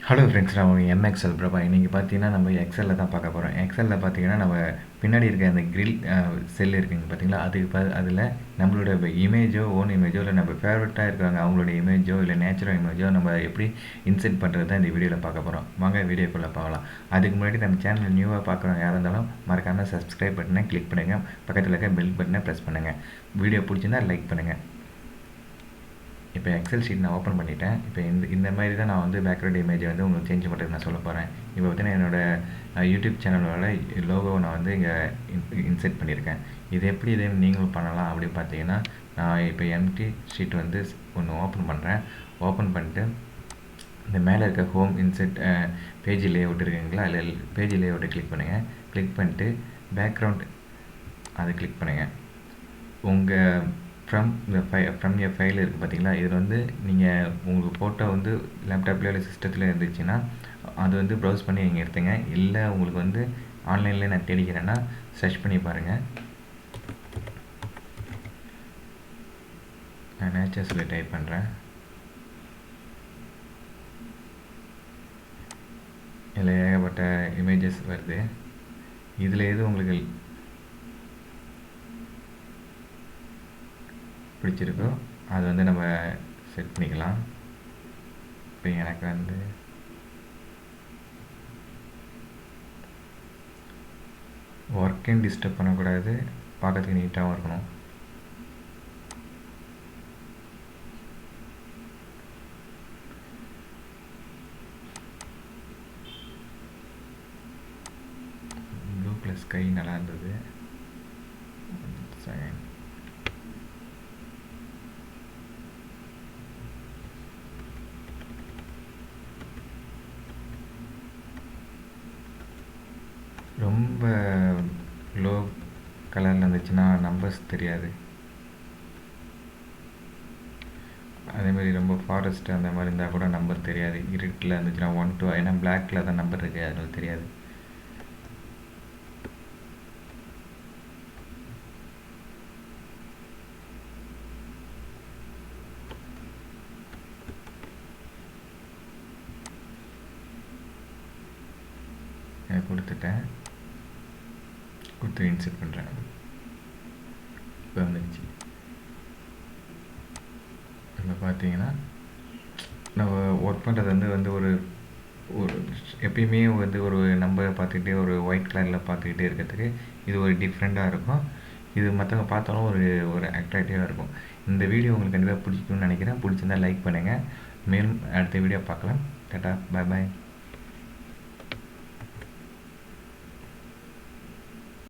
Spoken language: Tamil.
ஹலோ ஃப்ரெண்ட்ஸ், நான் உங்கள் எம்எக்ஸ்எல் பிரபா. இன்றைக்கி பார்த்தீங்கன்னா நம்ம எக்ஸலில் தான் பார்க்க போகிறோம். எக்ஸலில் பார்த்தீங்கன்னா நம்ம பின்னாடி இருக்க அந்த கிரில் செல் இருக்குங்க பார்த்தீங்களா, அதுக்கு அதில் நம்மளோட ஓன் இமேஜோ இல்லை நம்ம ஃபேவரட்டாக இருக்காங்க அவங்களோட இமேஜோ இல்லை நேச்சுரல் இமேஜோ நம்ம எப்படி இன்செர்ட் பண்ணுறது தான் இந்த வீடியோவில் பார்க்க போகிறோம். வாங்க வீடியோக்குள்ளே பார்க்கலாம். அதுக்கு முன்னாடி நம்ம சேனல் நியூவாக பார்க்குறோம் யாராக இருந்தாலும் மறக்காமல் சப்ஸ்கிரைப் பட்டனை கிளிக் பண்ணுங்கள், பக்கத்தில் இருக்க பெல் பட்டனை ப்ரெஸ் பண்ணுங்கள். வீடியோ பிடிச்சிருந்தா லைக் பண்ணுங்கள். இப்போ எக்ஸல் ஷீட் நான் ஓப்பன் பண்ணிட்டேன். இப்போ இந்த மாதிரி தான் நான் வந்து பேக்ரவுண்ட் இமேஜை வந்து உங்களுக்கு சேஞ்ச் பண்ணுறது நான் சொல்ல போகிறேன். இப்போ பார்த்தீங்கன்னா என்னோடய யூடியூப் சேனலோட லோகோவை நான் வந்து இங்கே இன்செர்ட் பண்ணியிருக்கேன். இது எப்படி இதே நீங்களும் பண்ணலாம் அப்படின்னு பார்த்தீங்கன்னா, நான் இப்போ எம்டி ஷீட் வந்து ஒன்று ஓப்பன் பண்ணுறேன். ஓப்பன் பண்ணிட்டு இந்த மேலே இருக்க ஹோம் இன்செர்ட் பேஜ் லேஅவுட் இருக்குங்களா, இல்லை பேஜ் லேஅவுட்டை கிளிக் பண்ணுங்கள். கிளிக் பண்ணிட்டு பேக்ரவுண்ட் அதை கிளிக் பண்ணுங்கள். உங்கள் ஃப்ரம் எ ஃபைல் இருக்குது பார்த்தீங்களா, இதில் வந்து நீங்கள் உங்களுக்கு ஃபோட்டோ வந்து லேப்டாப்லேயோ இல்லை சிஸ்டத்தில் இருந்துச்சுன்னா அது வந்து ப்ரௌஸ் பண்ணி நீங்கள் எடுத்துங்க. இல்லை உங்களுக்கு வந்து ஆன்லைன்லேயே நான் தேடிக்கிறேன்னா சர்ச் பண்ணி பாருங்கள். நான் நேச்சர்ஸில் டைப் பண்ணுறேன். இதில் ஏகப்பட்ட இமேஜஸ் வருது. இதில் எது உங்களுக்கு பிடிச்சிருக்கோ அது வந்து நம்ம செட் பண்ணிக்கலாம். இப்போ எனக்கு வந்து ஒர்க்கையும் டிஸ்டர்ப் பண்ணக்கூடாது, பார்க்கறதுக்கு நீட்டாகவும் இருக்கணும். ப்ளூ ப்ளஸ் ஸ்கை நல்லா இருந்தது. ரொம்ப லோ கலரில் இருந்துச்சுன்னா நம்பர்ஸ் தெரியாது. அதேமாதிரி ரொம்ப ஃபாரஸ்ட் அந்த மாதிரி இருந்தால் கூட நம்பர் தெரியாது. இருட்டில் இருந்துச்சுன்னா 1 2 ஏன்னா பிளாக்கில் தான் நம்பர் இருக்குது, அதனால தெரியாது. கொடுத்துட்டேன், கொடுத்து இன்செர்ட் பண்ணுறேன். இப்போ வந்துடுச்சு. இப்போ பார்த்தீங்கன்னா நம்ம ஒர்க் பண்ணுறது வந்து ஒரு எப்பயுமே வந்து ஒரு நம்பரை பார்த்துக்கிட்டே ஒரு ஒயிட் கலரில் பார்த்துக்கிட்டே இருக்கிறதுக்கு இது ஒரு டிஃப்ரெண்ட்டாக இருக்கும். இது மற்றவங்க பார்த்தாலும் ஒரு அட்ராக்டிவாக இருக்கும். இந்த வீடியோ உங்களுக்கு கண்டிப்பாக பிடிக்கும்னு நினைக்கிறேன். பிடிச்சிருந்தால் லைக் பண்ணுங்கள். மேலும் அடுத்த வீடியோ பார்க்கலாம். டாடா, பாய் பாய்.